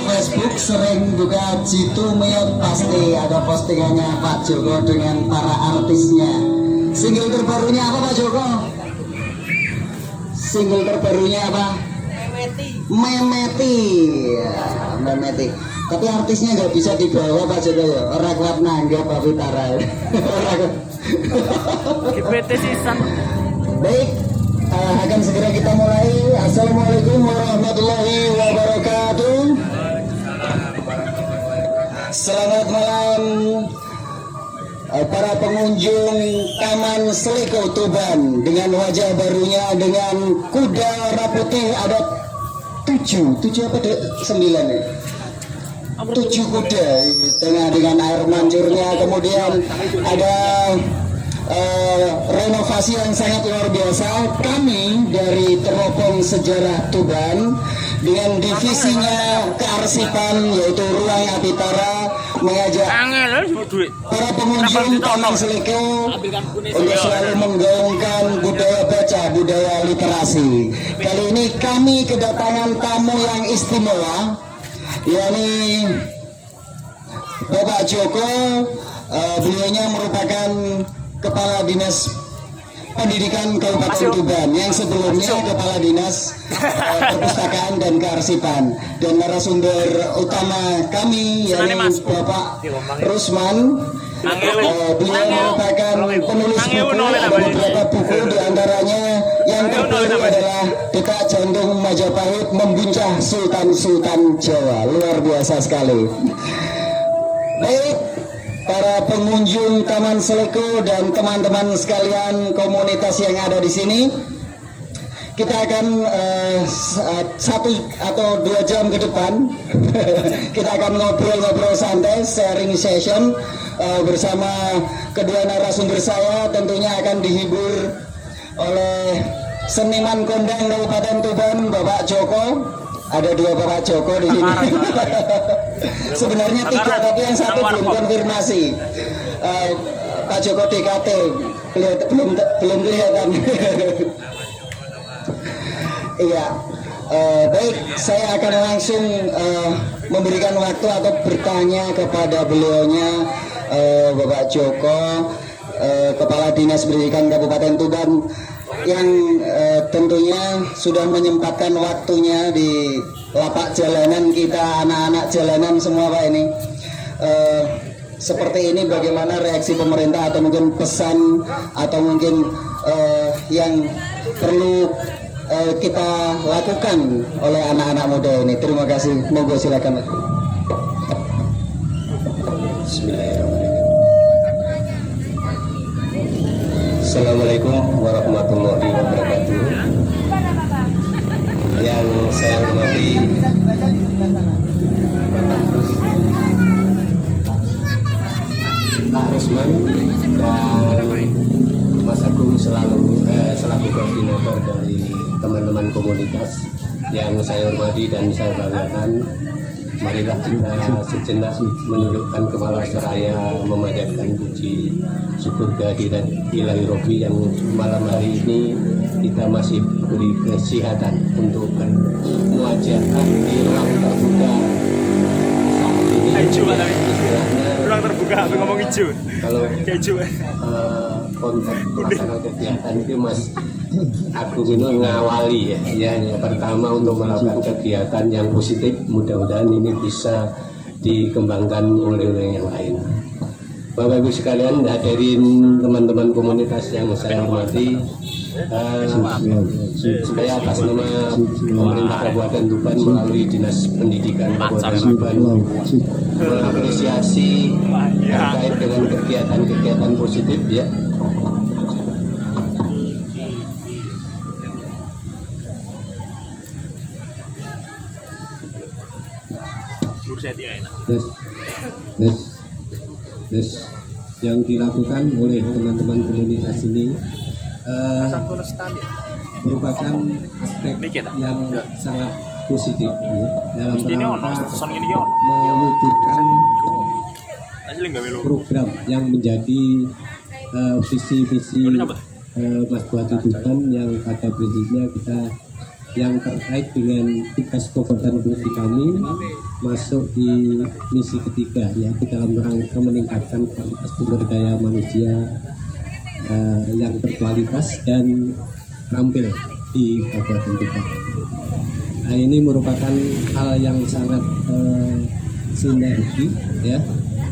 Facebook sering buka Jitu Meyot, pasti ada postingannya Pak Joko dengan para artisnya. Single terbarunya apa Pak Joko? Single terbarunya apa? Memeti. Ya, Memeti. Tapi artisnya nggak bisa dibawa Pak Joko ya. Orang kuat nanggap Pak Fitara. GPT season. Baik, akan segera kita mulai. Assalamualaikum warahmatullahi wabarakatuh. Selamat malam para pengunjung Taman Seleko Tuban dengan wajah barunya, dengan kuda warna putih. Ada 7 apa 9 ya? 7 kuda dengan air mancurnya. Kemudian ada renovasi yang sangat luar biasa. Kami dari Teropong Sejarah Tuban dengan divisinya kearsipan yaitu Ruang Apitara mengajak para pengunjung Taman Seleko untuk selalu menggaungkan budaya baca, budaya literasi. Kali ini kami kedatangan tamu yang istimewa, yakni Bapak Joko. Beliaunya merupakan Kepala Dinas Pendidikan Kabupaten Tuban, yang sebelumnya Kepala Dinas Perpustakaan dan Kearsipan. Dan narasumber utama kami yakni Bapak Rusman. Beliau merupakan penulis buku, ada beberapa buku, diantaranya yang terbaru adalah Detak Jantung Majapahit Membuncah Sultan-Sultan Jawa. Luar biasa sekali. Baik, para pengunjung Taman Seleko dan teman-teman sekalian komunitas yang ada di sini, kita akan 1 atau 2 jam ke depan kita akan ngobrol-ngobrol santai, sharing session bersama kedua narasumber saya. Tentunya akan dihibur oleh seniman kondang Kabupaten Tuban, Bapak Joko. Ada 2 Bapak Joko di sini. Sebenarnya 3, tapi yang 1 belum konfirmasi. Pak Joko DKT belum kelihatan. Iya. Baik, saya akan langsung memberikan waktu atau bertanya kepada beliaunya, Bapak Joko, Kepala Dinas Pendidikan Kabupaten Tuban, yang tentunya sudah menyempatkan waktunya di lapak jalanan kita, anak-anak jalanan semua Pak ini. Seperti ini bagaimana reaksi pemerintah, atau mungkin pesan, atau mungkin yang perlu kita lakukan oleh anak-anak muda ini. Terima kasih, monggo silakan. Bismillahirrahmanirrahim. Assalamualaikum warahmatullahi wabarakatuh. Yang saya hormati Pak Rusman dan Mas Agung selaku koordinator dari teman-teman komunitas yang saya hormati dan saya banggakan. Marilah kita sejenak menundukkan kepala seraya memanjatkan puji syukur kehadirat Ilahi Robi yang malam hari ini kita masih beri kesehatan untuk mewajarkan di ruang terbuka saat ini. Istilahnya Ruang terbuka, aku ngomong hijau. kalau Hijau. konteks pelaksanaan kegiatan itu Mas Agung ini ngawali ya, pertama untuk melakukan kegiatan yang positif. Mudah-mudahan ini bisa dikembangkan oleh yang lain. Bapak Ibu sekalian, hadirin teman-teman komunitas yang saya hormati, saya atas nama pemerintah Kabupaten Tuban melalui Dinas Pendidikan Kabupaten Tuban mengapresiasi terkait dengan kegiatan-kegiatan positif ya. Yang dilakukan oleh teman-teman komunitas ini merupakan aspek yang sangat positif ya, dalam rangka mewujudkan program yang menjadi visi-visi Mas Bupati Tuban yang pada prinsipnya kita yang terkait dengan tugas kabupaten fungsi kami, masuk di misi ketiga, yaitu dalam rangka meningkatkan kualitas sumber daya manusia yang berkualitas dan terampil di Kabupaten Tuban. Nah, ini merupakan hal yang sangat sinergi ya,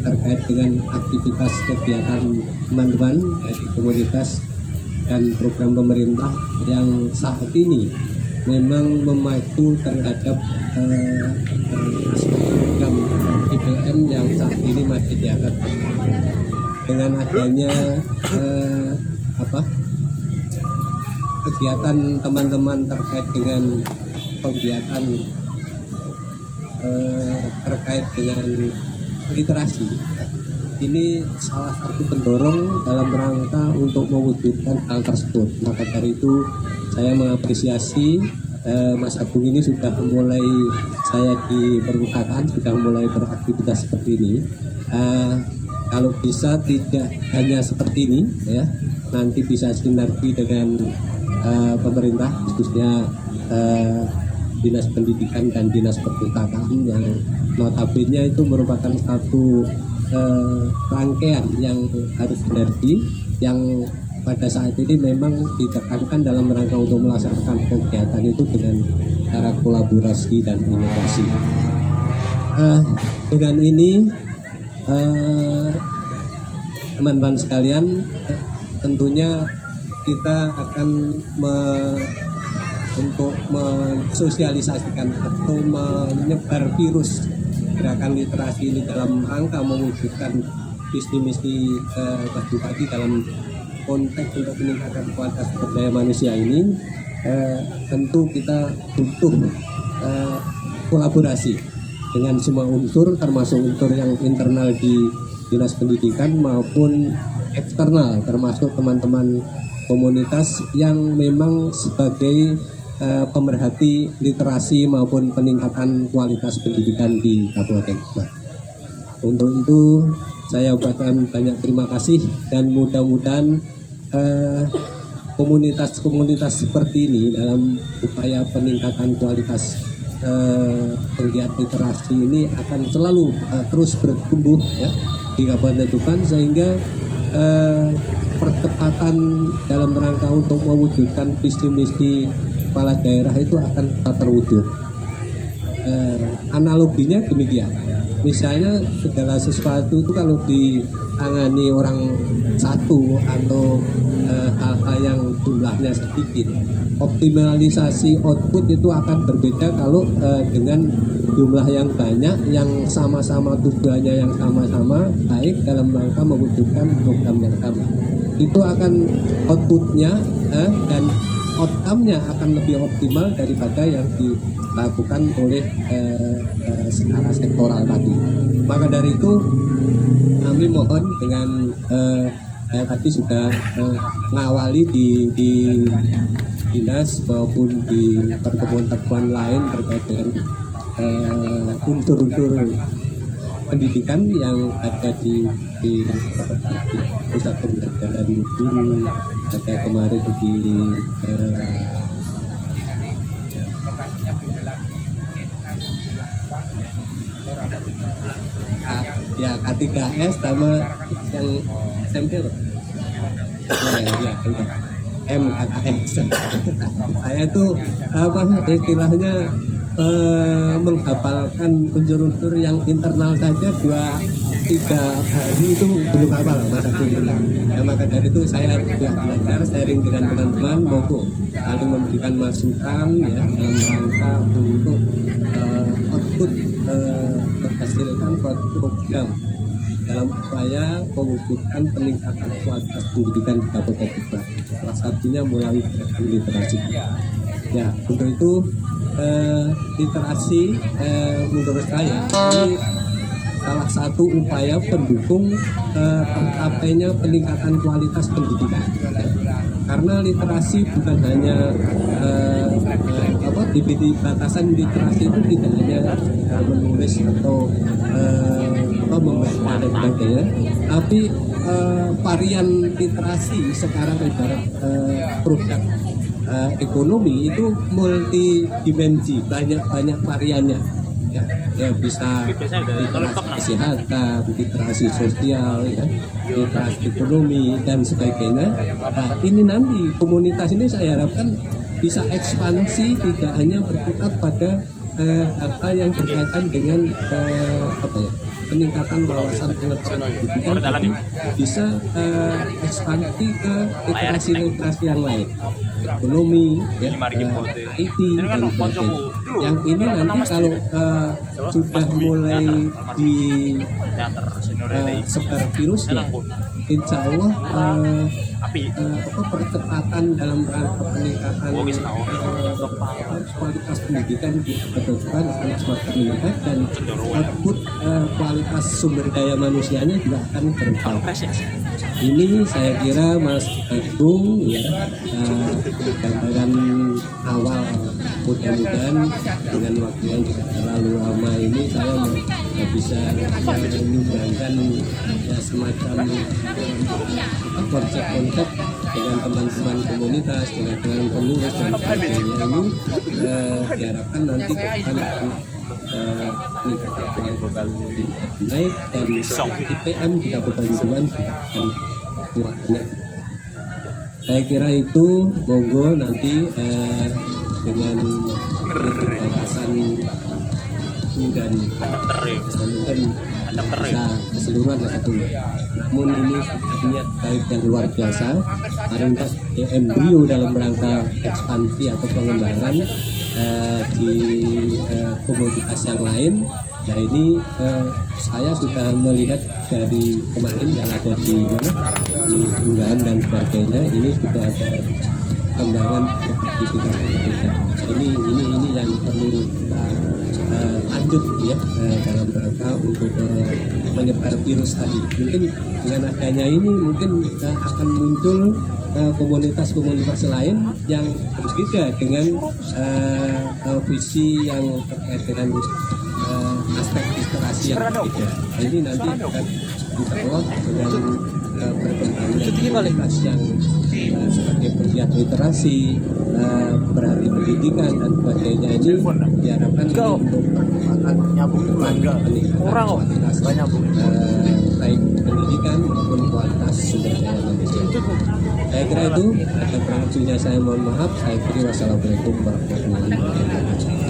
terkait dengan aktivitas kegiatan teman-teman di komunitas dan program pemerintah yang saat ini memang memacu terhadap program IPM yang saat ini masih diangkat. Dengan adanya kegiatan teman-teman terkait dengan kegiatan terkait dengan literasi, ini salah satu pendorong dalam rangka untuk mewujudkan hal tersebut. Maka dari itu saya mengapresiasi Mas Agung ini sudah mulai, saya di perpustakaan sudah mulai beraktivitas seperti ini. Kalau bisa tidak hanya seperti ini ya, nanti bisa sinergi dengan pemerintah, khususnya Dinas Pendidikan dan Dinas Perpustakaan yang notabene itu merupakan satu rangkaian yang harus sinergi, yang pada saat ini memang ditekankan dalam rangka untuk melaksanakan kegiatan itu dengan cara kolaborasi dan inovasi. Dengan ini teman-teman sekalian, tentunya kita akan untuk mensosialisasikan atau menyebar virus gerakan literasi ini dalam rangka mewujudkan visi misi bagi dalam konteks untuk meningkatkan kualitas sumber daya manusia ini. Tentu kita butuh kolaborasi dengan semua unsur, termasuk unsur yang internal di Dinas Pendidikan maupun eksternal, termasuk teman-teman komunitas yang memang sebagai pemerhati literasi maupun peningkatan kualitas pendidikan di Kabupaten Tuban. Untuk itu saya ucapkan banyak terima kasih, dan mudah-mudahan komunitas-komunitas seperti ini dalam upaya peningkatan kualitas penggiat literasi ini akan selalu terus bertumbuh ya di Kabupaten Tuban, sehingga percepatan dalam rangka untuk mewujudkan visi misi kepala daerah itu akan terwujud. Analoginya demikian, misalnya segala sesuatu itu kalau ditangani orang satu atau hal-hal yang jumlahnya sedikit, optimalisasi output itu akan berbeda kalau dengan jumlah yang banyak, yang sama-sama tujuannya yang sama-sama baik dalam rangka mewujudkan program yang sama. Itu akan outputnya dan outcome-nya akan lebih optimal daripada yang dilakukan oleh secara sektoral tadi. Maka dari itu kami mohon dengan tadi sudah mengawali di dinas maupun di pertemuan-pertemuan lain terkait dengan unsur-unsur pendidikan yang ada di pusat pembelajaran guru, ada kemarin di K3S sama yang SMP MKKS. Saya tuh istilahnya menghafalkan unsur-unsur yang internal saja 2-3 hari itu belum hafal masa dulu. Ya, maka dari itu saya juga belajar sharing dengan teman-teman, lalu memberikan masukan ya dalam rangka untuk output menghasilkan suatu program dalam upaya mewujudkan peningkatan kualitas pendidikan di Kabupaten Tuban. Salah satunya melalui gerakan literasi. Ya, untuk itu literasi menurut saya ini salah satu upaya pendukung tercapainya peningkatan kualitas pendidikan. Karena literasi bukan hanya di batasan literasi itu tidak hanya menulis atau membaca dan sebagainya, tapi varian literasi sekarang ibarat produk ekonomi itu multidimensi, banyak variannya. ya bisa literasi kesehatan, literasi sosial, ya, literasi ekonomi dan sebagainya. Nah, ini nanti komunitas ini saya harapkan bisa ekspansi, tidak hanya berkutat pada apa yang berkaitan dengan peningkatan wawasan pengetahuan pendidikan, tapi bisa ekspansi ke literasi yang lain, ekonomi, ya, IT dan sebagainya. Yang ini nanti kalau sudah mulai di sebar virusnya, insya Allah percepatan dalam rangka peningkatan kualitas pendidikan di kedokteran akan semakin meningkat dan output kualitas sumber daya manusianya juga akan bertambah. Ini saya kira Mas Agung, ya, gambaran awal. Mudah-mudahan dengan waktu yang tidak terlalu lama ini saya bisa menyumbangkan ya, semacam konsep-konsep dengan teman-teman komunitas, dengan pengurus dan sebagainya ini diharapkan nanti ke depan akan meningkatkan naik dan IPM di Kabupaten Tuban akan naik. Saya kira itu, monggo nanti dengan batasan dan mungkin bisa keseluruhan satu. Namun ini niat baik yang luar biasa. Pemerintah embrio dalam rangka ekspansi atau pengembangan di komoditas yang lain. Nah ini saya sudah melihat dari kemarin yang ada di unggahan dan sebagainya, ini sudah ada pengembangan ini yang perlu kita lanjut ya dalam rangka untuk menyebar virus tadi. Mungkin dengan adanya ini mungkin akan muncul komunitas-komunitas lain yang berbeda dengan visi yang terkait dengan aspek literasi yang berbeda. Ini nanti akan insya Allah dengan perkembangan komunitas yang sebagai pegiat literasi, berhari pendidikan dan sebagainya ini diharapkan untuk orang kualitas baik pendidikan maupun kualitas sumber daya manusia. Saya kira itu, ada kurang lebihnya saya mohon maaf. Saya kira wassalamualaikum warahmatullahi wabarakatuh.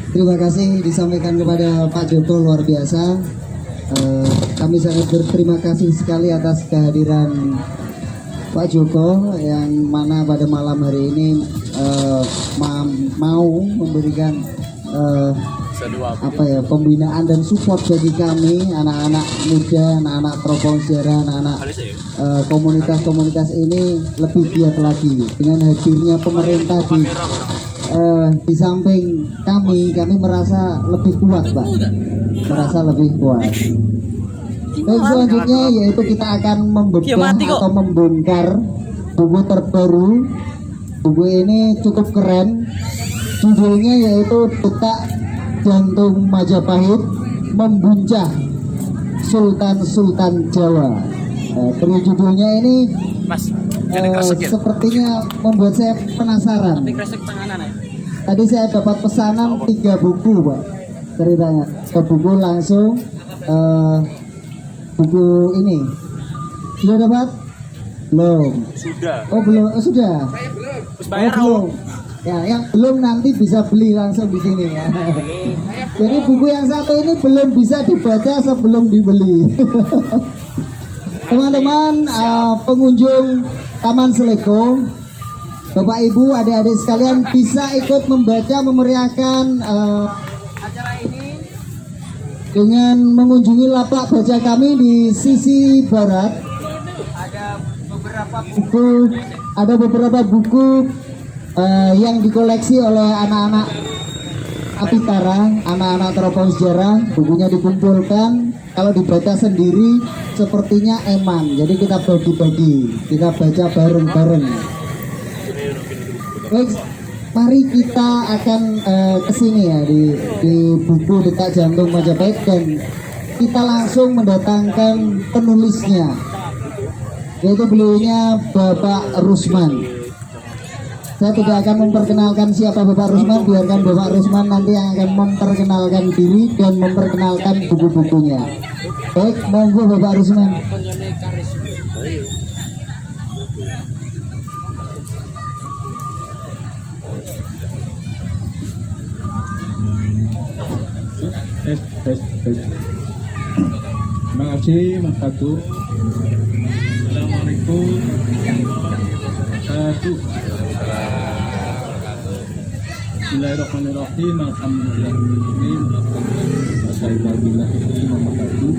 Terima kasih disampaikan kepada Pak Joko, luar biasa. Kami sangat berterima kasih sekali atas kehadiran Pak Joko yang mana pada malam hari ini mau memberikan pembinaan dan support bagi kami anak-anak muda, anak-anak teropong sejarah, anak-anak komunitas-komunitas ini lebih giat lagi dengan hadirnya pemerintah di samping kami merasa lebih kuat, Pak, merasa lebih kuat. Dan selanjutnya yaitu kita akan membedah atau membongkar buku terbaru. Buku ini cukup keren, judulnya yaitu Detak Jantung Majapahit Membuncah Sultan-Sultan Jawa. Judulnya ini sepertinya membuat saya penasaran. Tadi saya dapat pesanan 3 buku, Pak, ceritanya ke buku langsung. Buku ini sudah dapat? Belum. Sudah. Oh belum, sudah. Belum. Ya, yang belum nanti bisa beli langsung di sini ya. Jadi buku yang satu ini belum bisa dibaca sebelum dibeli. Teman-teman pengunjung Taman Seleko, Bapak Ibu, adik-adik sekalian bisa ikut membaca, memeriahkan acara ini dengan mengunjungi lapak baca kami di sisi barat. Ada beberapa buku yang dikoleksi oleh anak-anak Apitara, anak-anak teropong sejarah. Bukunya dikumpulkan, kalau dibaca sendiri sepertinya eman, jadi kita bagi-bagi, kita baca bareng-bareng. Baik, Mari kita akan kesini ya di buku Detak Jantung Majapahit, dan kita langsung mendatangkan penulisnya, yaitu beliaunya Bapak Rusman. Saya tidak akan memperkenalkan siapa Bapak Rusman, biarkan Bapak Rusman nanti yang akan memperkenalkan diri dan memperkenalkan buku-bukunya. Baik, monggo Bapak Rusman. Terima kasih Mas Batu. Assalamualaikum Bismillahirrahmanirrahim. Alhamdulillahirrahmanirrahim.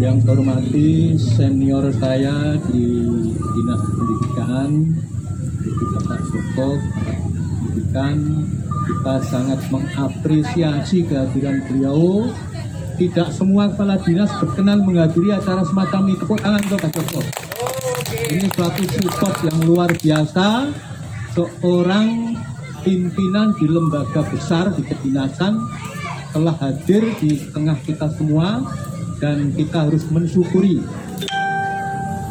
Yang saya hormati senior saya di Dinas Pendidikan, di Bapak Joko Pendidikan, kita sangat mengapresiasi kehadiran beliau. Tidak semua kepala dinas berkenan menghadiri acara semacam ini. Tepuk tangan untuk Pak Joko. Ini suatu support yang luar biasa. Seorang pimpinan di lembaga besar di kedinasan telah hadir di tengah kita semua, dan kita harus mensyukuri.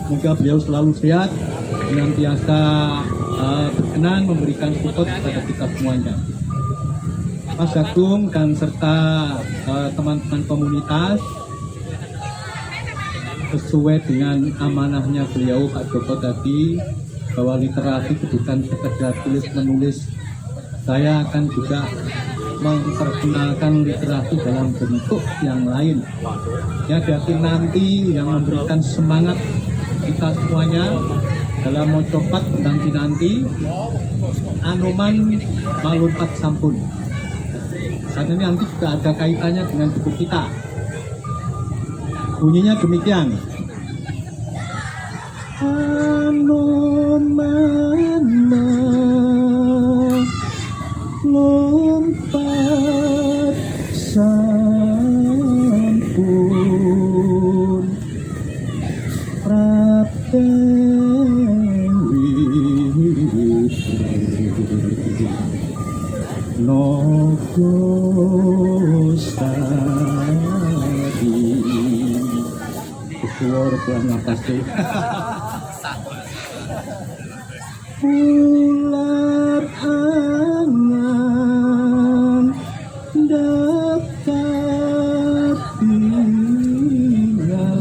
Semoga beliau selalu sehat, senantiasa berkenan memberikan support kepada kita semuanya. Mas Agung dan serta teman-teman komunitas, sesuai dengan amanahnya beliau Pak Joko tadi, bahwa literasi bukan sekedar tulis menulis, saya akan juga memperkenalkan literasi dalam bentuk yang lain. Ya, jadi nanti yang memberikan semangat kita semuanya dalam mau copat nanti Anoman Malumpat Sampun. Karena ini nanti juga ada kaitannya dengan buku kita. Bunyinya demikian. Anoman malumpat sampun, Nogosari. Suara pelan atas deh. Ular angan dekat tinggal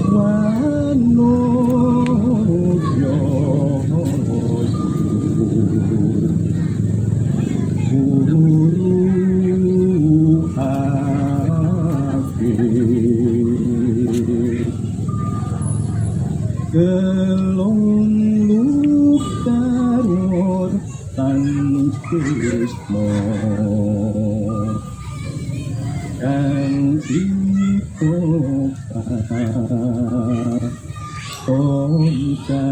wanojo guru akhir gelong lukaror tangkismo dan ikopa konca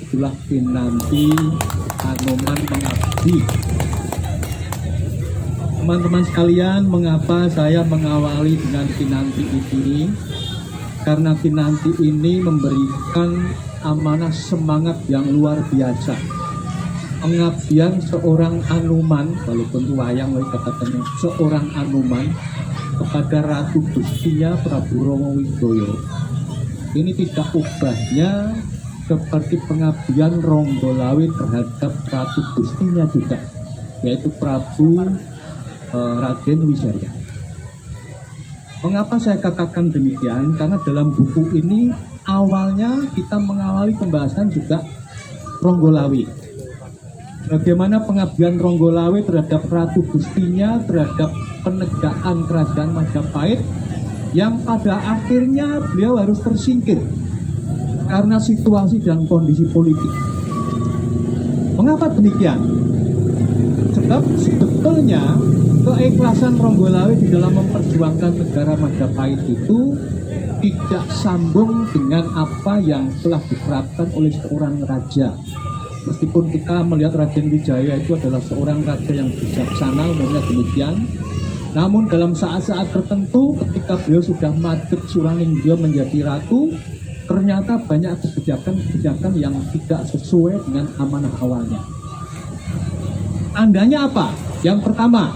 itulah pinanti Anoman mengabdi. Teman-teman sekalian, mengapa saya mengawali dengan pinanti ini? Karena pinanti ini memberikan amanah semangat yang luar biasa. Pengabdian seorang Anoman, walaupun itu wayang katanya, seorang Anoman kepada Ratu Gustinya Prabu Romo Widoyo. Ini tidak ubahnya seperti pengabdian Ronggolawe terhadap Ratu Gustinya juga, yaitu Prabu Raden Wisarya. Mengapa saya katakan demikian? Karena dalam buku ini awalnya kita mengawali pembahasan juga Ronggolawe. Bagaimana pengabdian Ronggolawe terhadap Ratu Gustinya, terhadap penegakan kerajaan Majapahit, yang pada akhirnya beliau harus tersingkir karena situasi dan kondisi politik. Mengapa demikian? Sebab sebetulnya keikhlasan Ronggolawe di dalam memperjuangkan negara Majapahit itu tidak sambung dengan apa yang telah diterapkan oleh seorang raja. Meskipun kita melihat Raden Wijaya itu adalah seorang raja yang bijaksana, umumnya demikian, Namun dalam saat-saat tertentu ketika beliau sudah madep Surangin beliau menjadi ratu, ternyata banyak kebijakan-kebijakan yang tidak sesuai dengan amanah awalnya. Tandanya apa? Yang pertama,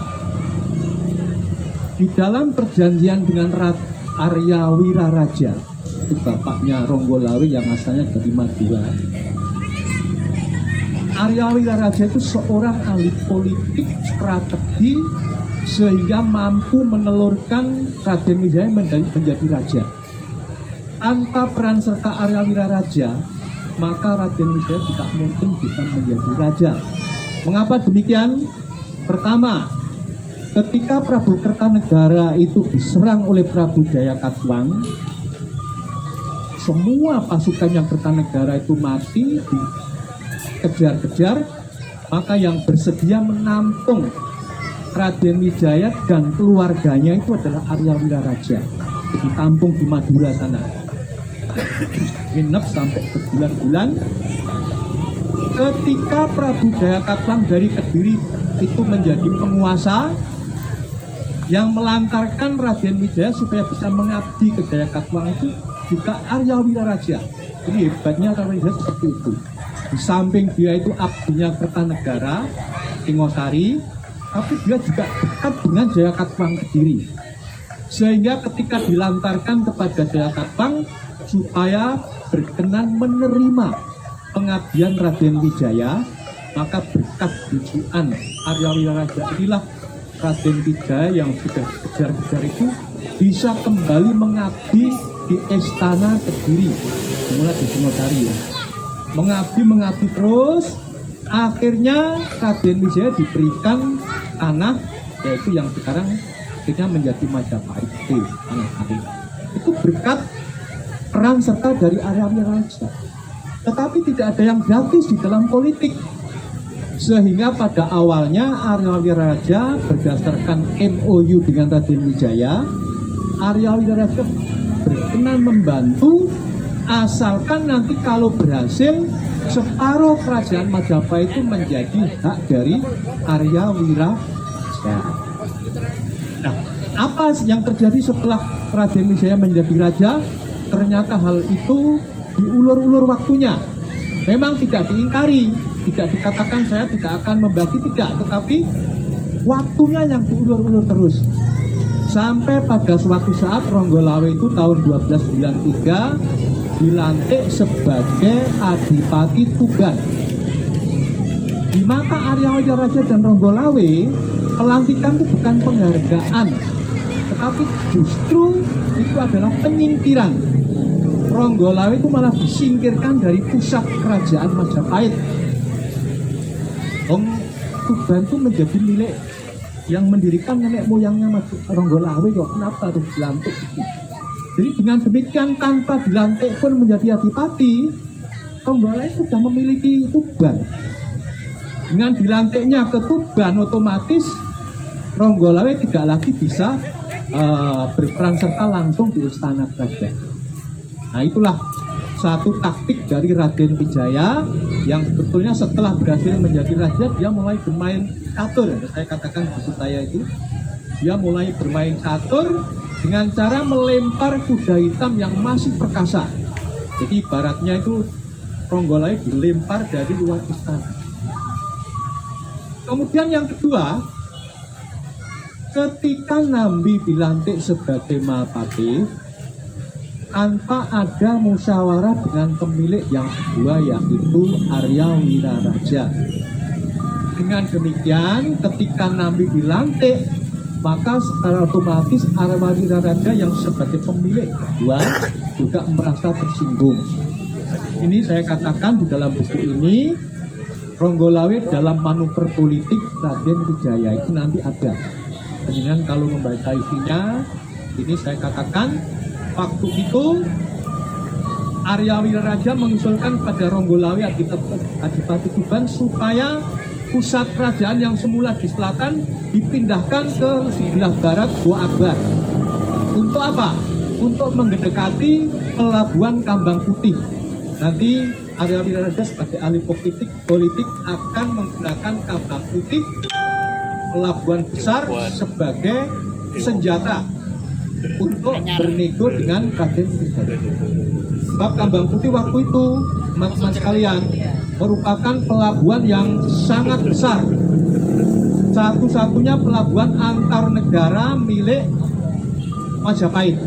di dalam perjanjian dengan Arya Wiraraja, itu bapaknya Ronggolawe yang asalnya dari Madura. Arya Wiraraja itu seorang ahli politik strategi sehingga mampu menelurkan Raden Wijaya menjadi raja. Tanpa peran serta Arya Wiraraja, maka Raden Wijaya tidak mungkin bisa menjadi raja. Mengapa demikian? Pertama, ketika Prabu Kertanegara itu diserang oleh Prabu Jayakatwang, semua pasukan yang Kertanegara itu mati, dikejar-kejar, maka yang bersedia menampung Raden Wijaya dan keluarganya itu adalah Arya Wiraraja. Ditampung di Madura sana. Nginep sampai berbulan-bulan. Ketika Prabu Jayakatwang dari Kediri itu menjadi penguasa yang melantarkan Raden Wijaya supaya bisa mengabdi ke Jayakatwang itu juga Arya Wiraraja. Jadi hebatnya Arya Wiraraja seperti itu. Di samping dia itu abdinya Kertanegara, Singosari, tapi dia juga dekat dengan Jayakatwang Kediri. Sehingga ketika dilantarkan kepada Jayakatwang supaya berkenan menerima pengabdian Raden Wijaya, maka berkat bujukan Arya Wiraraja inilah Raden Wijaya yang sudah dikejar-kejar itu bisa kembali mengabdi di Istana Kediri, mulai di Singosari ya. Mengabdi terus, akhirnya Raden Wijaya diberikan tanah, yaitu yang sekarang akhirnya menjadi Majapahit, tanah Arit. Itu berkat peran serta dari Arya Wiraraja. Tetapi tidak ada yang gratis di dalam politik. Sehingga pada awalnya Arya Wiraraja berdasarkan MOU dengan Raden Wijaya, Arya Wiraraja berkenan membantu asalkan nanti kalau berhasil separuh kerajaan Majapahit itu menjadi hak dari Arya Wiraraja. Nah, apa yang terjadi setelah Raden Wijaya menjadi raja? Ternyata hal itu diulur-ulur waktunya. Memang tidak diingkari, tidak dikatakan saya tidak akan membagi, tidak, tetapi waktunya yang diulur-ulur terus. Sampai pada suatu saat Ronggolawe itu tahun 1293 dilantik sebagai Adipati Tuban. Di mata Arya Wiraraja dan Ronggolawe, pelantikan itu bukan penghargaan, tetapi justru itu adalah penyingkiran. Ronggolawe itu malah disingkirkan dari pusat kerajaan Majapahit. Tuban itu menjadi milik yang mendirikan nenek moyangnya Ronggolawe, kok kenapa harus dilantik? Jadi dengan demikian tanpa dilantik pun menjadi adipati, Ronggolawe sudah memiliki Tuban. Dengan dilantiknya ke Tuban, otomatis Ronggolawe tidak lagi bisa berperan serta langsung di istana kerajaan. Nah, itulah satu taktik dari Raden Wijaya yang sebetulnya setelah berhasil menjadi raja, dia mulai bermain catur. Saya katakan buku saya itu, dia mulai bermain catur dengan cara melempar kuda hitam yang masih perkasa. Jadi ibaratnya itu Ronggolawe dilempar dari luar istana. Kemudian yang kedua, ketika Nambi dilantik sebagai Mahapati tanpa ada musyawarah dengan pemilik yang kedua, yaitu Arya Wiraraja. Dengan demikian, ketika Nambi dilantik, maka secara otomatis Arya Wiraraja yang sebagai pemilik kedua juga merasa tersinggung. Ini saya katakan di dalam buku ini, Ronggolawe dalam manuver politik Raden Wijaya itu nanti ada. Dengan kalau membaca isinya, ini saya katakan waktu itu Arya Wiraraja mengusulkan pada Ronggolawe Adipati Tuban supaya pusat kerajaan yang semula di selatan dipindahkan ke sebelah barat Gua Akbar. Untuk apa? Untuk mendekati pelabuhan Kambang Putih. Nanti Arya Wiraraja sebagai ahli politik akan menggunakan Kambang Putih, pelabuhan besar, sebagai senjata untuk bernego dengan Raden Wijaya. Sebab Kambang Putih waktu itu, teman-teman sekalian, merupakan pelabuhan yang sangat besar. Satu-satunya pelabuhan antar negara milik Majapahit.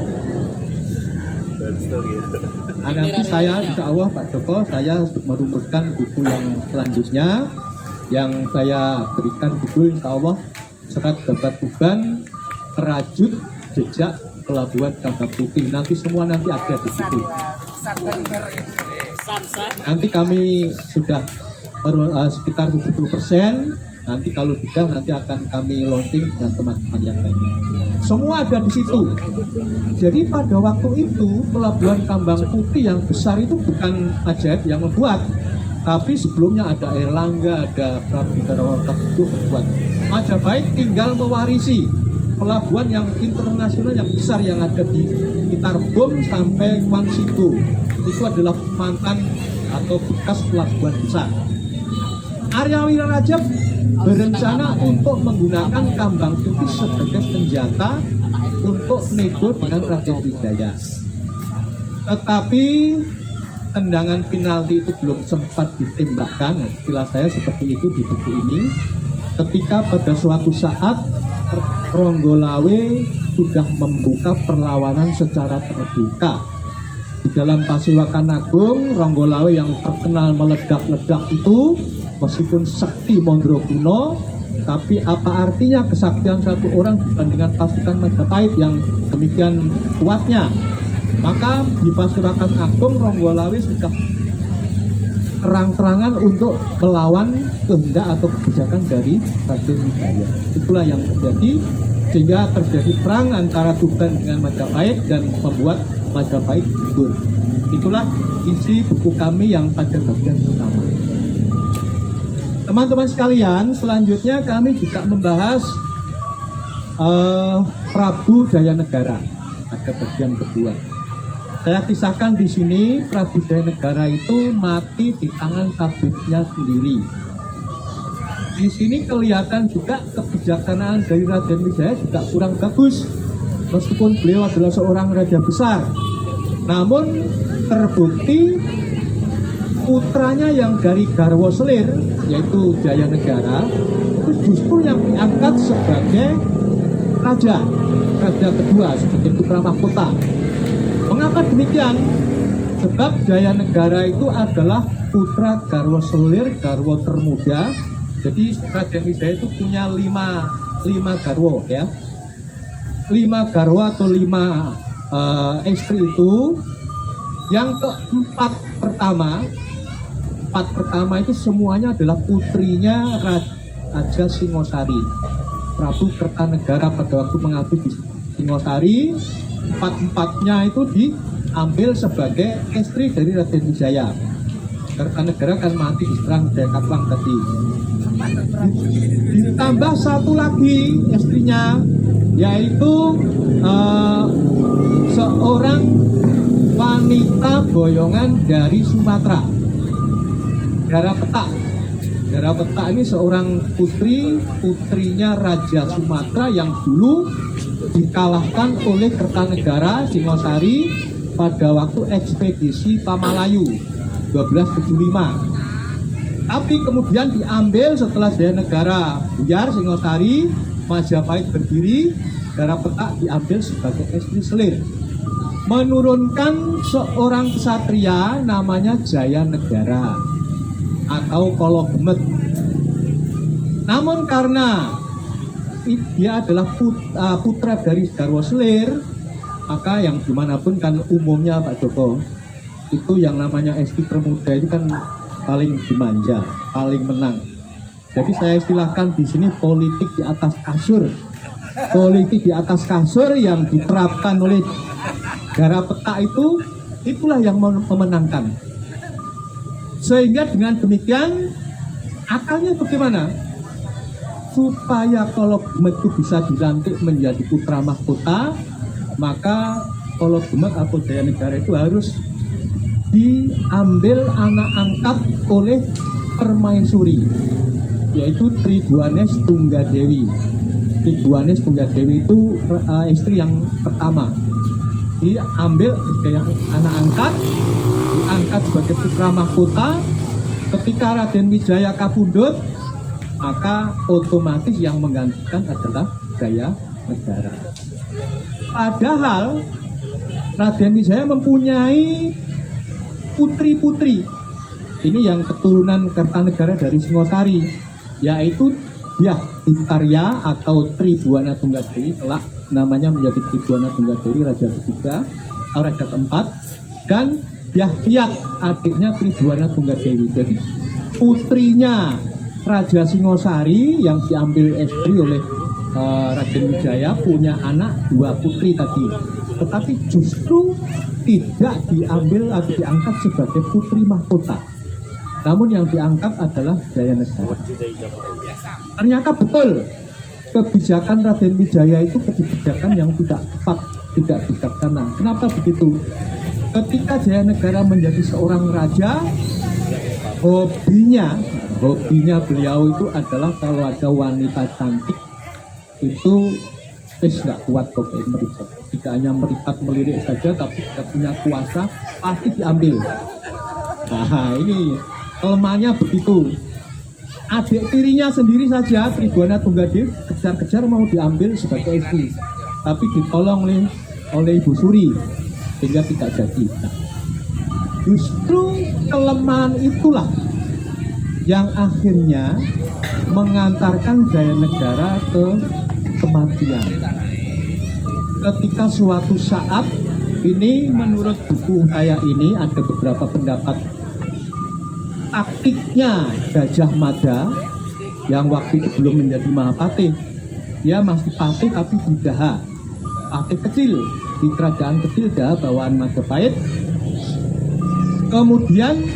Nah, nanti saya, insya Allah Pak Joko, saya merumuskan buku yang selanjutnya yang saya berikan judul insya Allah Serat Babat Tuban Kerajut Jejak Pelabuhan Kambang Putih. Nanti semua nanti ada di situ. Nanti kami sudah sekitar 70%. Nanti kalau sudah nanti akan kami launching dengan teman-teman yang lainnya. Semua ada di situ. Jadi pada waktu itu pelabuhan Kambang Putih yang besar itu bukan Majapahit yang membuat, tapi sebelumnya ada Erlangga, ada Prabu Darawata itu membuat. Majapahit tinggal mewarisi pelabuhan yang internasional yang besar yang ada di sekitar Bom sampai Wangsito. Itu adalah mantan atau bekas pelabuhan besar. Arya Wiraraja berencana untuk menggunakan Kambang Putih sebagai senjata untuk nego dengan Raden Wijaya. Tetapi tendangan penalti itu belum sempat ditembakkan, istilah saya seperti itu di buku ini. Ketika pada suatu saat Ronggolawe sudah membuka perlawanan secara terbuka. Di dalam Pasewakan Agung, Ronggolawe yang terkenal meledak-ledak itu, meskipun sakti Mondrokuno, tapi apa artinya kesaktian satu orang dibandingkan pasukan Majapahit yang demikian kuatnya? Maka di Pasewakan Agung, Ronggolawe sudah terang-terangan untuk melawan kehendak atau kebijakan dari Raden Wijaya. Itulah yang terjadi, sehingga terjadi perang antara Tuban dengan Majapahit dan membuat Majapahit gugur. Itulah isi buku kami yang pada bagian pertama. Teman-teman sekalian, selanjutnya kami juga membahas Prabu Jayanegara pada bagian kedua. Saya kisahkan di sini, Prabu Jayanegara itu mati di tangan tabibnya sendiri. Di sini kelihatan juga kebijaksanaan dari Raden Wijaya juga kurang bagus. Meskipun beliau adalah seorang raja besar, namun terbukti putranya yang dari Garwo Selir, yaitu Jayanegara, itu justru yang diangkat sebagai raja kedua, sebagai putra mahkota. Mengapa demikian? Sebab Jayanegara itu adalah putra Garwo Selir, Garwo termuda. Jadi Raden Wijaya itu punya lima garwo, ya. 5 garwo atau 5 istri itu. Yang keempat pertama itu semuanya adalah putrinya Raja Singosari, Prabu Kertanegara pada waktu mengabdi di Singosari. 4-4-nya itu diambil sebagai istri dari Raden Wijaya. Kertanegara kan mati diserang Jayakatwang tadi. Ditambah satu lagi istrinya, yaitu seorang wanita boyongan dari Sumatera, Dara Petak. Dara Petak ini seorang putrinya Raja Sumatera yang dulu dikalahkan oleh Kertanegara Singosari pada waktu ekspedisi Pamalayu 1275. Tapi kemudian diambil setelah Jayanegara buyar Singosari, Majapahit berdiri, Dara Petak diambil sebagai istri Selir, menurunkan seorang ksatria namanya Jayanegara atau Kologemet. Namun karena dia adalah putra dari Garwo Selir, maka yang dimanapun kan umumnya Pak Joko, itu yang namanya istri termuda itu kan paling dimanja, paling menang. Jadi saya istilahkan di sini politik di atas kasur. Politik di atas kasur yang diterapkan oleh Dara Petak itulah yang memenangkan. Sehingga dengan demikian akalnya bagaimana? Supaya Kologemet itu bisa dilantik menjadi putra mahkota, maka Kologemet atau Jayanegara itu harus diambil anak angkat oleh permaisuri, yaitu Tribhuwanes Tunggadewi. Tribuanis Tunggadewi itu istri yang pertama. Diambil yang anak angkat, diangkat sebagai putra mahkota. Ketika Raden Wijaya kapundhut, maka otomatis yang menggantikan adalah Jaya Negara. Padahal Raden Wijaya mempunyai putri-putri. Ini yang keturunan Kertanegara dari Singosari, yaitu Dyah Dintarya atau Tribuana Tunggadewi, kelak namanya menjadi Tribuana Tunggadewi Raja ketiga atau Raja keempat, dan Dyah Tiyat, adiknya Tribuana Tunggadewi. Jadi putrinya Raja Singosari yang diambil istri oleh Raden Wijaya punya anak 2 putri tadi, tetapi justru tidak diambil atau diangkat sebagai putri mahkota, namun yang diangkat adalah Jaya Negara. Ternyata betul kebijakan Raden Wijaya itu kebijakan yang tidak tepat, tidak bijaksana. Kenapa begitu? Ketika Jaya Negara menjadi seorang raja, hobinya beliau itu adalah kalau ada wanita cantik itu nggak kuat kok meripat. Tidak hanya meripat melirik saja, tapi tidak punya kuasa pasti diambil. Nah ini kelemahannya begitu. Adik tirinya sendiri saja Tribuana Tunggadewi kejar-kejar mau diambil sebagai istri, tapi ditolong oleh Ibu Suri sehingga tidak jadi. Nah, justru kelemahan itulah yang akhirnya mengantarkan Jaya Negara ke kematian. Ketika suatu saat ini, menurut buku saya ini ada beberapa pendapat, taktiknya Gajah Mada yang waktu itu belum menjadi Mahapatih, dia masih patih tapi di Daha, patih kecil di kerajaan kecil Daha bawaan Majapahit. Kemudian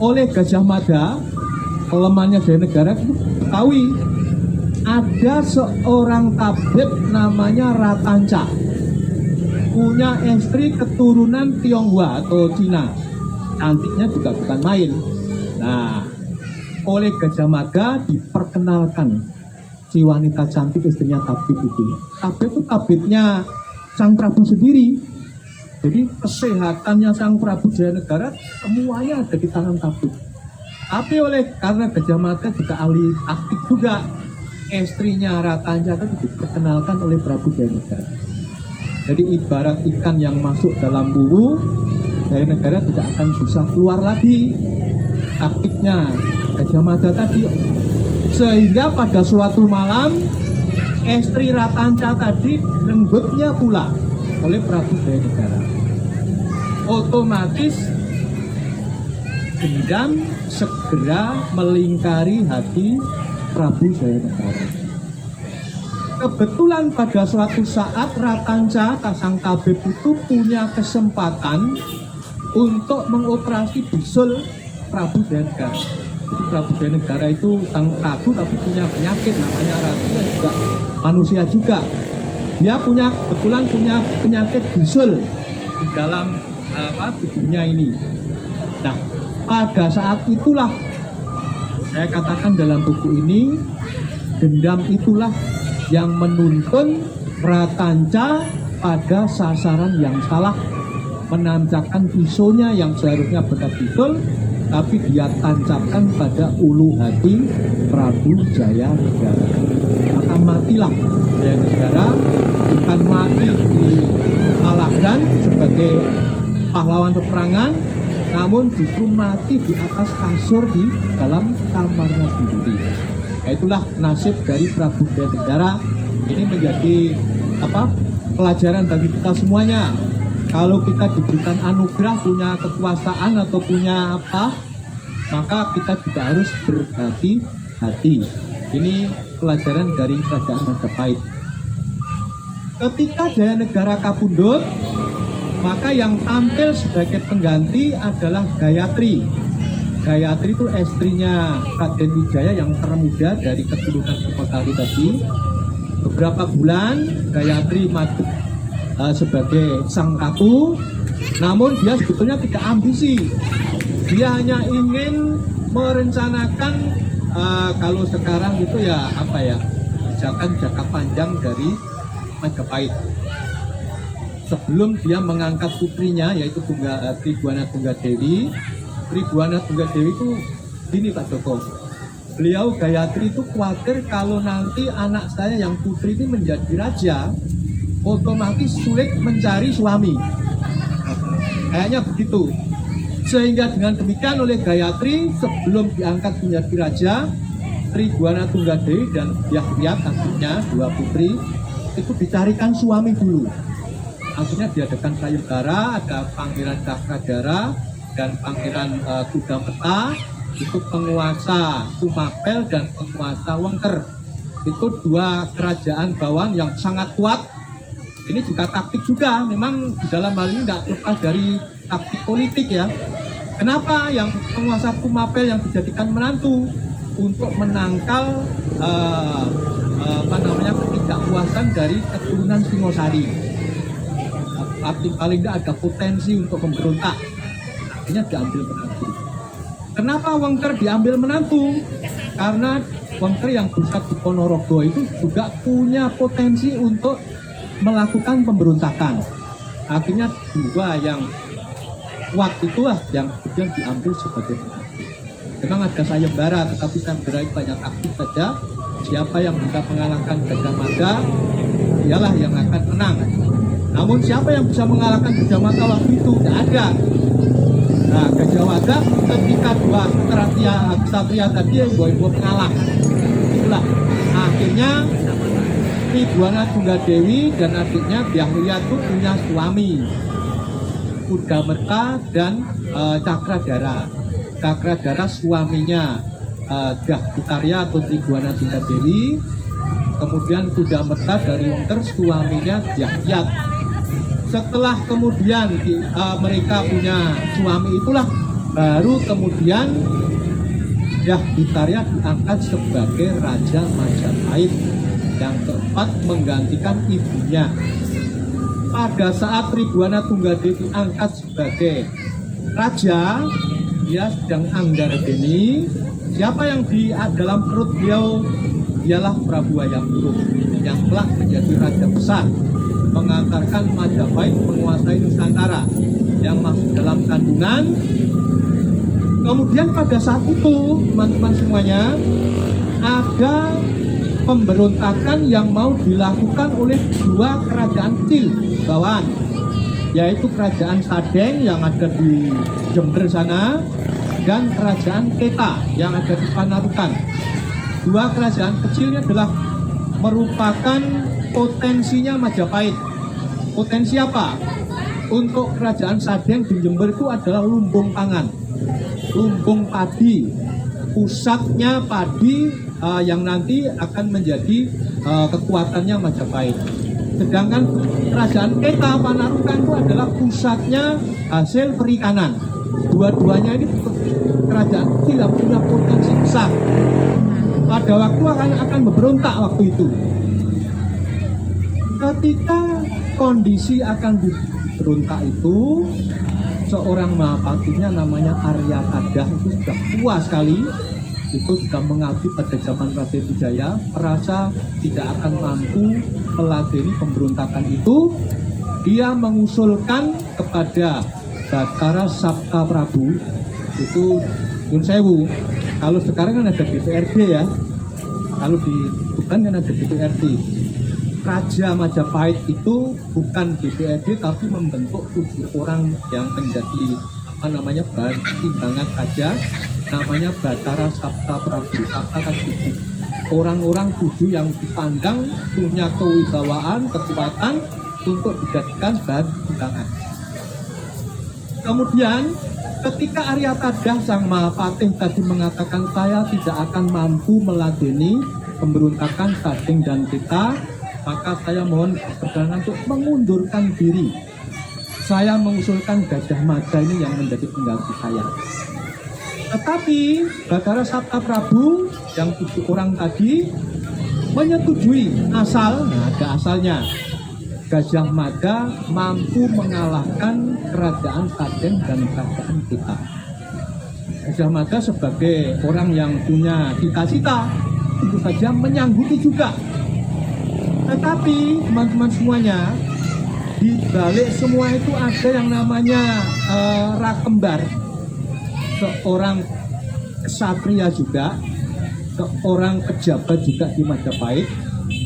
oleh Gajah Mada, kelemahannya Jaya Negara itu ketahui ada seorang tabib namanya Ratanca, punya istri keturunan Tionghoa atau Cina, cantiknya juga bukan main. Nah, oleh Gajah Mada diperkenalkan si wanita cantik istrinya tabib itu. Tabib itu tabibnya Sang Prabu sendiri. Jadi kesehatannya Sang Prabu Jaya Negara semuanya ada di tangan tabib. Tapi karena Gajah Mada juga ahli taktik juga, istrinya Ratanca itu diperkenalkan oleh Prabu Jaya Negara. Jadi ibarat ikan yang masuk dalam buru, Jaya Negara tidak akan susah keluar lagi. Taktiknya Gajah Mada tadi. Sehingga pada suatu malam istri Ratanca tadi direnggutnya pula oleh Prabu Jaya Negara. Otomatis dendam segera melingkari hati Prabu Jaya Negara. Kebetulan pada suatu saat Ratanca, sang tabib itu punya kesempatan untuk mengoperasi bisul Prabu Jaya Negara. Jadi Prabu Jaya Negara itu sang prabu tapi punya penyakit namanya ratu, juga manusia juga. Dia kebetulan punya penyakit bisul di dalam tubuhnya ini. Nah, pada saat itulah saya katakan dalam buku ini, dendam itulah yang menuntun Ratanca pada sasaran yang salah, menancapkan pisaunya yang seharusnya benar betul, tapi dia tancapkan pada ulu hati Prabu Jaya Negara. Maka matilah Jaya Negara, bukan mati di Alagan sebagai pahlawan peperangan, namun justru mati di atas kasur di dalam kamarnya sendiri. Itulah nasib dari Prabu Jaya Negara. Ini menjadi pelajaran bagi kita semuanya. Kalau kita diberikan anugerah, punya kekuasaan atau punya maka kita juga harus berhati-hati. Ini pelajaran dari Kerajaan Majapahit. Ketika Jaya Negara kapundhut, maka yang tampil sebagai pengganti adalah Gayatri. Gayatri itu istrinya Raden Wijaya yang termuda dari keturunan Singosari tadi. Beberapa bulan Gayatri maju sebagai sang ratu, namun dia sebetulnya tidak ambisi. Dia hanya ingin merencanakan kalau sekarang itu kebijakan jangka panjang dari Majapahit. Sebelum dia mengangkat putrinya yaitu Tribhuwana Tunggadewi. Tribhuwana Tunggadewi itu gini Pak Joko, beliau Gayatri itu khawatir kalau nanti anak saya yang putri ini menjadi raja, otomatis sulit mencari suami. Kayaknya begitu. Sehingga dengan demikian oleh Gayatri sebelum diangkat menjadi raja, Tribhuwana Tunggadewi dan Hyang adiknya, dua putri, itu dicarikan suami dulu. Akhirnya diadakan sayembara, ada Pangeran Cakradhara dan Pangeran Kudameta, itu penguasa Tumapel dan penguasa Wengker. Itu dua kerajaan bawaan yang sangat kuat. Ini juga taktik juga, memang di dalam hal ini tidak lepas dari taktik politik ya. Kenapa yang penguasa Tumapel yang dijadikan menantu untuk menangkal ketidakpuasan dari keturunan Singosari. Paling tidak ada potensi untuk memberontak, akhirnya diambil menantu. Kenapa Wengker diambil menantu? Karena Wengker yang pusat di Ponorogo itu juga punya potensi untuk melakukan pemberontakan. Akhirnya dua yang kuat itulah yang kemudian diambil sebagai menantu. Memang ada sayembara, tetapi sayembara itu banyak taktik saja. Siapa yang bisa mengalahkan Gajah Mada, dialah yang akan menang. Namun siapa yang bisa mengalahkan Gajah Mada waktu itu? Tidak ada. Nah, Gajah Mada ketika dua ksatria tadi yang mengalah. Itulah akhirnya Tribhuwana Tunggadewi dan adiknya Hyang itu punya suami, Kudameta dan Cakradhara. Cakradhara suaminya Dahditarya atau Tribhuwana Tunggadewi, kemudian Kudameta dari Wengker suaminya Hyang. Setelah kemudian mereka punya suami itulah baru kemudian Dahditarya diangkat sebagai Raja Majapahit yang keempat menggantikan ibunya. Pada saat Tribhuwana Tunggadewi diangkat sebagai raja, dia sedang Anggardeni. Siapa yang di dalam perut beliau? Ialah Prabu Hayam-Wuruk yang telah menjadi raja besar, mengantarkan Majapahit menguasai Nusantara yang masuk dalam kandungan. Kemudian pada saat itu, teman-teman semuanya, ada pemberontakan yang mau dilakukan oleh dua kerajaan kecil bawaan, yaitu kerajaan Sadeng yang ada di Jember sana dan kerajaan Keta yang ada di Panarukan. Dua kerajaan kecil ini adalah merupakan potensinya Majapahit. Potensi apa? Untuk kerajaan Sadeng di Jember itu adalah lumbung pangan, lumbung padi, pusatnya padi yang nanti akan menjadi kekuatannya Majapahit. Sedangkan kerajaan Keta Panarukan itu adalah pusatnya hasil perikanan. Dua-duanya ini kerajaan kecil yang punya potensi besar. Pada waktu akan memberontak waktu itu. Ketika kondisi akan diberontak itu, seorang mahapatinya namanya Aryatadah itu sudah tua sekali. Itu sudah mengabdi pada zaman Raden Wijaya, merasa tidak akan mampu meladeni pemberontakan itu. Dia mengusulkan kepada Bathara Sapta Prabu, itu Nyun Sewu. Kalau sekarang kan ada DPRD ya, kalau di Tuban kan ada DPRD. Raja Majapahit itu bukan DPRD tapi membentuk 7 orang yang menjadi bahan timbangan raja, namanya Bathara Sapta Prabu. Sapta kan 7 orang-orang 7 yang dipandang punya kewibawaan, kekuatan untuk dijadikan bahan timbangan. Kemudian ketika Aryatadah sang Mahapatih tadi mengatakan saya tidak akan mampu meladeni pemberontakan Sadeng dan Keta, maka saya mohon perkenan untuk mengundurkan diri. Saya mengusulkan Gajah Mada ini yang menjadi pengganti saya. Tetapi Bathara Sapta Prabu yang 7 orang tadi menyetujui asal, nah ada asalnya, Gajah Mada mampu mengalahkan kerajaan Sadeng dan kerajaan Keta. Gajah Mada sebagai orang yang punya cita-cita tentu saja menyanggupi juga Tetapi teman-teman semuanya, di balik semua itu ada yang namanya Rakembar, seorang ksatria juga, seorang pejabat juga di Majapahit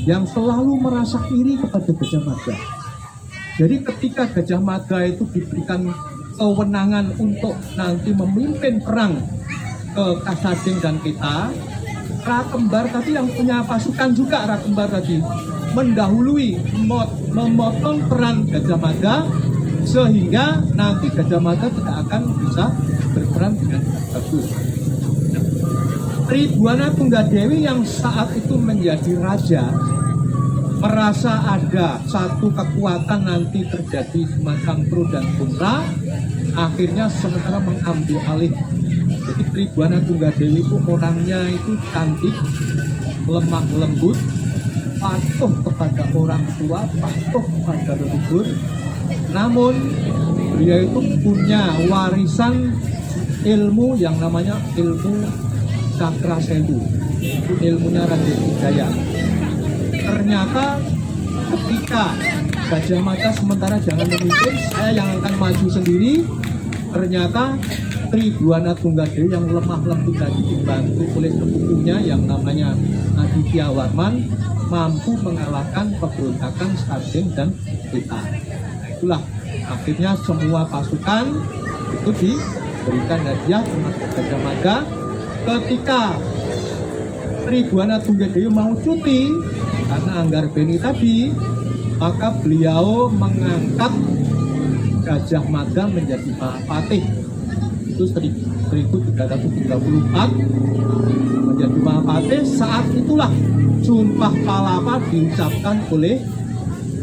yang selalu merasa iri kepada Gajah Mada. Jadi ketika Gajah Mada itu diberikan kewenangan untuk nanti memimpin perang ke Kasading dan kita, Rakembar tadi yang punya pasukan juga, Rakembar tadi mendahului, memotong peran Gajah Mada sehingga nanti Gajah Mada tidak akan bisa berperan dengan bagus. Tribuana Tunggadewi yang saat itu menjadi raja merasa ada satu kekuatan nanti terjadi semacam pro dan kontra, akhirnya sementara mengambil alih. Jadi Tribuana Tunggadewi itu orangnya itu cantik, lemah lembut, patuh kepada orang tua, patuh kepada leluhur. Namun beliau itu punya warisan ilmu yang namanya ilmu Cakrasewu, itu ilmunya Raden Wijaya. Ternyata ketika Gajah Mada sementara jangan memimpin, saya yang akan maju sendiri. Ternyata Tribuana Tunggadewi yang lemah lembut tadi dibantu oleh sepupunya yang namanya Aditya Warman mampu mengalahkan pemberontakan Sading dan kita. Itulah akhirnya semua pasukan itu diberikan hadiah termasuk Gajah Mada. Ketika Tribuana Tunggadewi mau cuti karena Anggar Beni tadi, maka beliau mengangkat Gajah Mada menjadi Mahapatih. Itu 1334 menjadi Mahapatih. Saat itulah Sumpah Palapa diucapkan oleh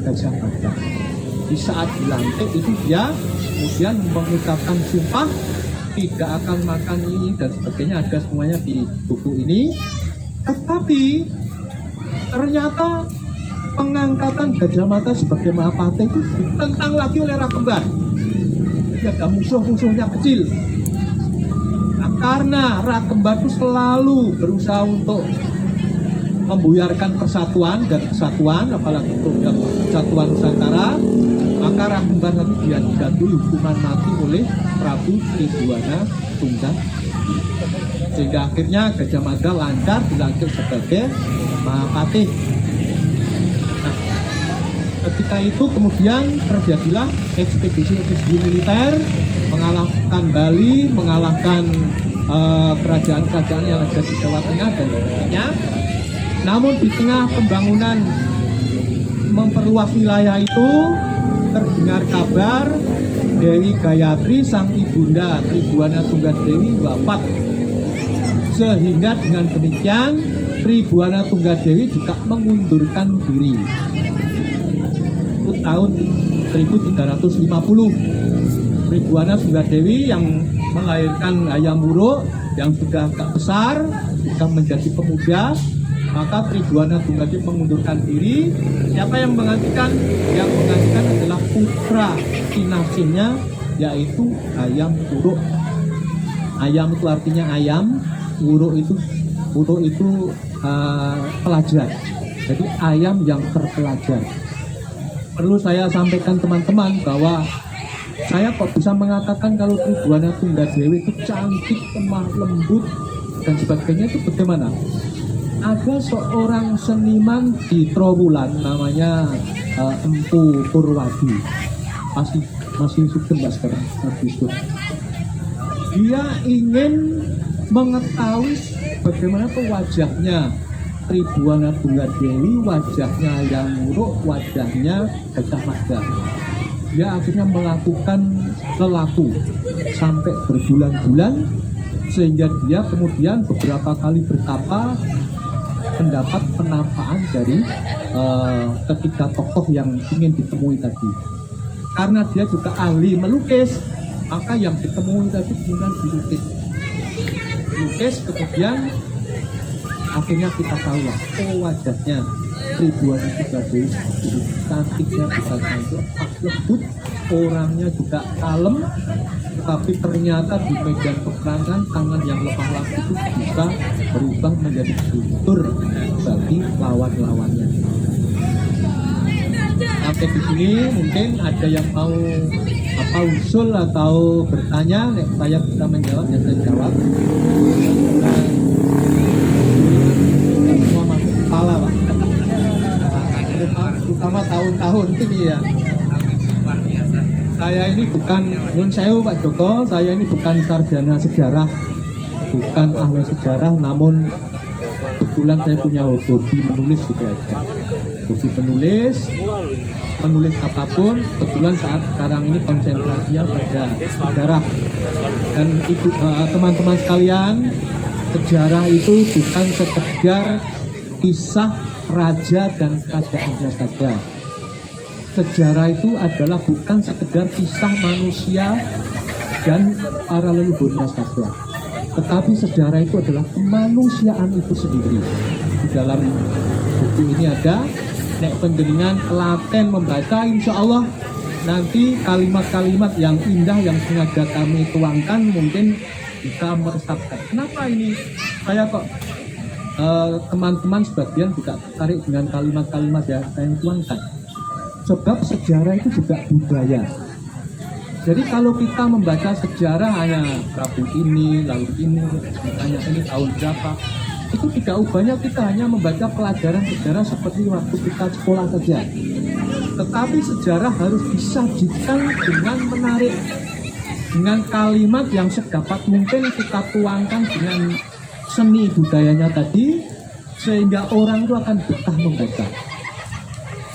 Gajah Mada. Di saat dilantik itu dia kemudian mengucapkan sumpah tidak akan makan ini dan sebagainya, ada semuanya di buku ini. Tetapi ternyata pengangkatan Gajah Mada sebagai Mahapatih itu ditentang lagi oleh Rakembar. Jadi ada musuh-musuhnya kecil. Nah, karena Rakembar itu selalu berusaha untuk membuyarkan persatuan dan kesatuan, apalagi program Persatuan Nusantara, maka Rakembar nanti dia dijatuhi hukuman mati oleh Prabu Tribuana Tunggadewi. Sehingga akhirnya Gajah Mada lancar dilantik sebagai Mahapatih. Nah, ketika itu kemudian terjadilah ekspedisi militer mengalahkan Bali, mengalahkan kerajaan-kerajaan yang ada di Jawa Tengah dan sebagainya. Namun di tengah pembangunan memperluas wilayah itu terdengar kabar Dewi Gayatri sang ibunda Tribuana Tunggadewi wafat. Sehingga dengan demikian Tribuana Tunggadewi juga mengundurkan diri. Itu tahun 1350. Tribuana Tunggadewi yang melahirkan Hayam Wuruk yang sudah agak besar, sudah menjadi pemuda, maka Tribuana Tunggadewi mengundurkan diri. Siapa yang menggantikan? Yang menggantikan adalah putra kinasihnya, yaitu Hayam Wuruk. Hayam itu artinya ayam, Wuruk itu pelajar. Jadi ayam yang terpelajar. Perlu saya sampaikan teman-teman bahwa saya kok bisa mengatakan kalau Tribuana Tunggadewi itu cantik, lemah lembut dan sebagainya, itu bagaimana? Ada seorang seniman di Trowulan namanya Empu Purwadi, masih sugeng mbak sekarang, dia ingin mengetahui bagaimana tuh wajahnya Tribuana Tunggadewi, wajahnya Hayam Wuruk, wajahnya Gajah Mada. Dia akhirnya melakukan lelaku sampai berbulan-bulan, sehingga dia kemudian beberapa kali bertapa mendapat penampaan dari ketiga tokoh yang ingin ditemui tadi. Karena dia juga ahli melukis, maka yang ditemui tadi kemudian dilukis. Kemudian akhirnya kita tahu lah, oh wajahnya Tribuana Tunggadewi itu cantiknya bukan cantik, lembut, orangnya juga kalem, tapi ternyata di medan peperangan tangan yang lemah lembut itu bisa berubah menjadi guntur bagi lawan-lawannya. sampai di sini mungkin ada yang mau usul atau bertanya, saya bisa menjawab ya saya jawab. Semua masuk kepala Pak. Terutama tahun-tahun ini ya. Saya ini bukan Nun Sewu Pak Joko, saya ini bukan sarjana sejarah, bukan ahli sejarah, namun kebetulan saya punya hobi menulis gitu aja. Hobi menulis apapun, kebetulan saat sekarang ini konsentrasinya pada sejarah. Dan ibu teman-teman sekalian, sejarah itu bukan sekedar kisah raja dan kerajaannya saja. Sejarah itu adalah bukan sekedar kisah manusia dan para leluhurnya saja, tetapi sejarah itu adalah kemanusiaan itu sendiri. Di dalam buku ini ada, nek penjenengan telaten membaca, insya Allah nanti kalimat-kalimat yang indah yang sengaja kami tuangkan mungkin bisa meresapkan. Kenapa ini saya kok teman-teman sebagian juga tertarik dengan kalimat-kalimat yang saya tuangkan? Sebab sejarah itu juga budaya. Jadi kalau kita membaca sejarah hanya Prabu ini, lalu ini, hanya ini tahun berapa, itu tidak ubahnya kita hanya membaca pelajaran sejarah seperti waktu kita sekolah saja. Tetapi sejarah harus disajikan dengan menarik, dengan kalimat yang sedapat mungkin kita tuangkan dengan seni budayanya tadi, sehingga orang itu akan betah membaca.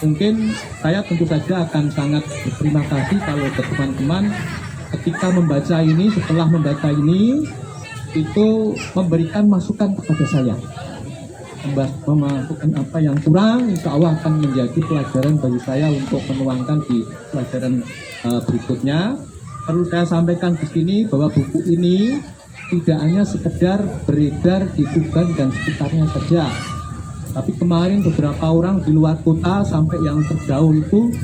Mungkin saya tentu saja akan sangat berterima kasih kalau teman-teman ketika membaca ini, setelah membaca ini, itu memberikan masukan kepada saya. Memasukkan apa yang kurang, insya Allah akan menjadi pelajaran bagi saya untuk menuangkan di pelajaran berikutnya. Perlu saya sampaikan di sini bahwa buku ini tidak hanya sekedar beredar di Tuban dan sekitarnya saja. Tapi kemarin beberapa orang di luar kota sampai yang terjauh itu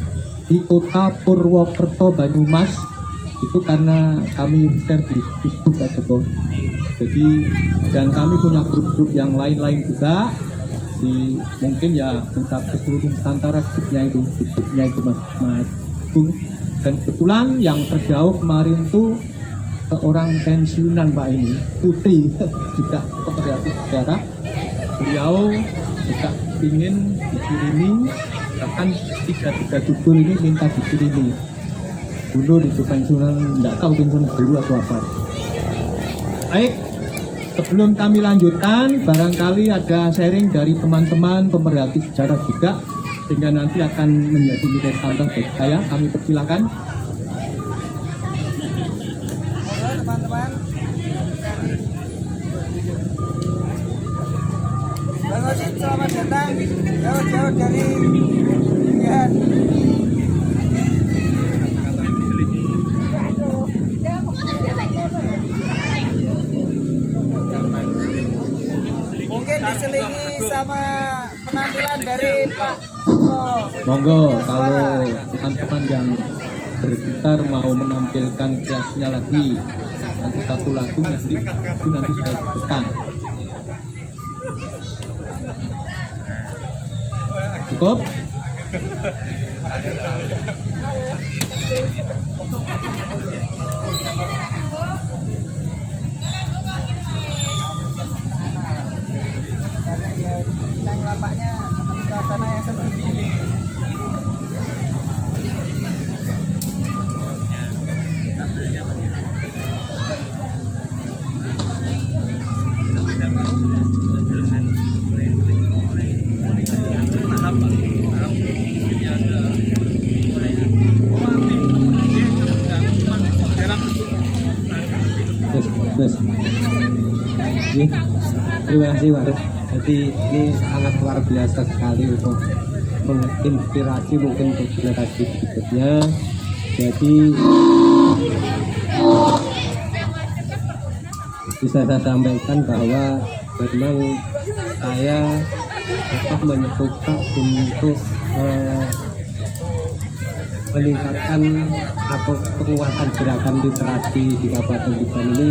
di kota Purwokerto, Banyumas, itu karena kami share di Facebook Pak Joko. Jadi dan kami punya grup-grup yang lain-lain juga di mungkin ya mencapai seluruh Nusantara grupnya itu Mas Tung. Dan kebetulan yang terjauh kemarin itu seorang pensiunan Pak ini, Putri juga pemerhati sejarah. Beliau juga ingin dikirimi, bahkan tiga judul ini minta dikirimi. Dulu itu pensiunan, tidak tahu pensiun guru atau apa. Baik, sebelum kami lanjutkan, barangkali ada sharing dari teman-teman pemerhati sejarah juga, sehingga nanti akan menjadi nilai tambah bagi saya. Kami persilakan. Teman-teman, Bang Osit, selamat datang jauh-jauh dari Lihat. Mungkin diselingi sama penampilan dari Pak Monggo, kalau teman-teman yang bergitar mau menampilkan kelasnya lagi, nanti satu lagu nanti saya sebutkan. Cukup? yang lapaknya suasana yang seperti Terus. Terima kasih Pak. Jadi ini sangat luar biasa sekali untuk menginspirasi mungkin untuk generasi berikutnya. Jadi bisa saya sampaikan bahwa memang saya mencoba untuk meningkatkan atau penguatan gerakan literasi di Kabupaten Tuban ini.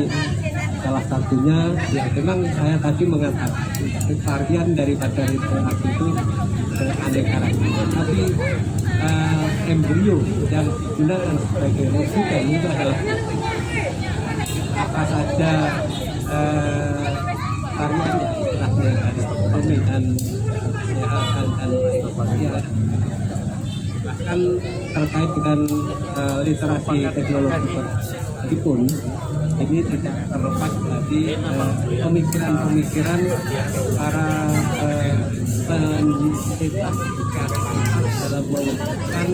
Salah satunya ya memang saya tadi mengatakan varian daripada literasi itu keanekaragaman, tapi embrio yang digunakan sebagai rujukan itu adalah apa saja varian istilahnya ekonomi dan sosial, bahkan terkait dengan literasi teknologi pun ini tidak terlepas dari pemikiran-pemikiran para pencetak dalam mewujudkan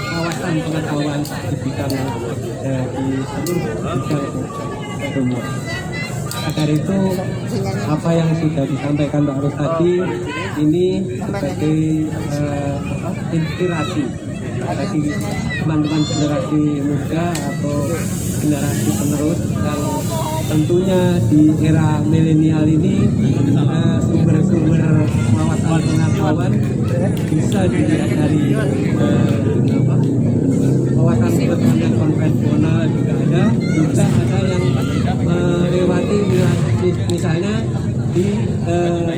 kawasan pengetahuan di bidang di seluruh bidang dunia. Dari itu apa yang sudah disampaikan Pak Arus tadi ini sebagai inspirasi bagi teman-teman generasi muda atau generasi penerus yang tentunya di era milenial ini sumber-sumber wawasan pengetahuan bisa dilihat dari wawasan pengetahuan konvensional juga ada yang melewati misalnya di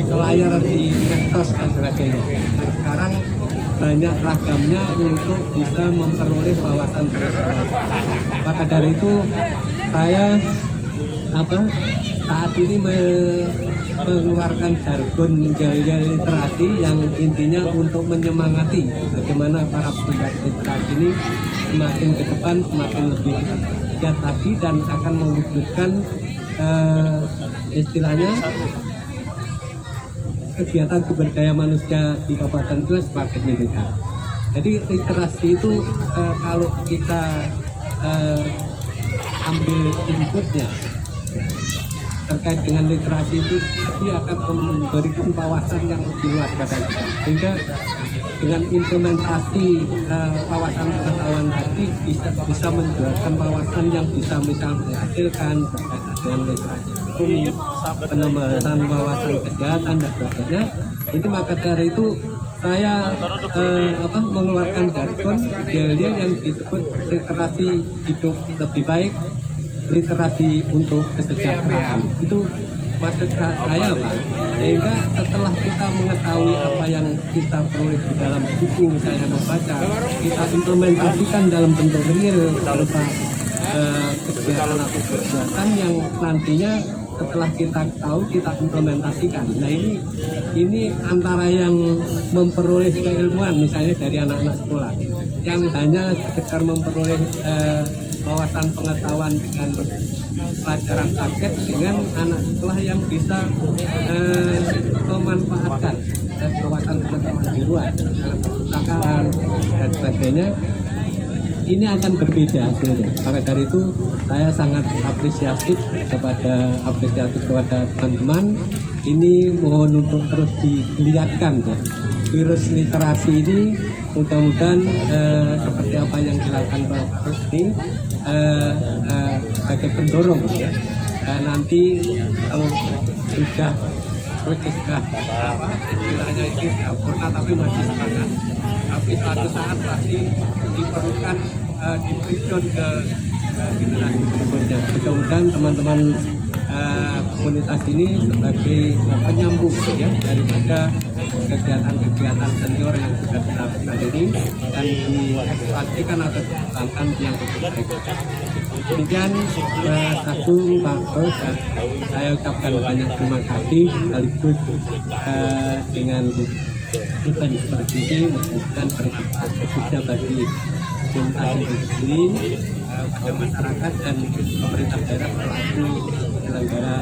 layar di medsos dan sebagainya. Sekarang banyak ragamnya untuk bisa memperoleh wawasan pengetahuan. Maka dari itu saya saat ini mengeluarkan jargon gaya literasi yang intinya untuk menyemangati bagaimana para pegiat literasi ini semakin ke depan semakin lebih giat lagi dan akan mewujudkan istilahnya kegiatan sumber daya manusia di kabupaten itu semakin meningkat. Jadi literasi itu kalau kita ambil inputnya terkait dengan literasi itu dia akan memberikan wawasan yang lebih luas sehingga dengan implementasi wawasan pengetahuan tadi bisa menjelaskan wawasan yang bisa menghasilkan dengan literasi ekonomi, penambahan wawasan kesehatan dan sebagainya. Itu maka dari itu saya mengeluarkan jargon idealnya yang disebut literasi hidup lebih baik, literasi untuk kesejahteraan. Itu maksud saya Pak, sehingga setelah kita mengetahui apa yang kita peroleh di dalam buku misalnya membaca, kita implementasikan dalam bentuk real berupa kegiatan atau kegiatan yang nantinya setelah kita tahu kita implementasikan. Nah ini antara yang memperoleh keilmuan misalnya dari anak-anak sekolah yang hanya sekedar memperoleh wawasan pengetahuan dengan pelajaran target dengan anak sekolah yang bisa memanfaatkan wawasan pengetahuan di luar perpustakaan dan sebagainya. Ini akan berbeda hasilnya. Maka dari itu saya sangat apresiatif kepada teman-teman. Ini mohon untuk terus dilihatkan ya. Virus literasi ini mudah-mudahan seperti apa yang dilakukan Pak Arus ini sebagai pendorong ya. Nanti kalau sudah istilahnya ini sempurna tapi masih setengah, tapi suatu saat pasti diperlukan diberikan ke generasi berikutnya. Mudah-mudahan teman-teman komunitas ini sebagai penyambung ya daripada kegiatan-kegiatan senior yang sudah kita lakukan ini dan diekspansikan atau dikembangkan yang lebih baik. Demikian satu Pak Arus, saya ucapkan banyak terima kasih sekaligus dengan event seperti ini mudah-mudahan bermanfaat khususnya bagi komunitas sendiri, pada masyarakat dan pemerintah daerah pelaku penyelenggara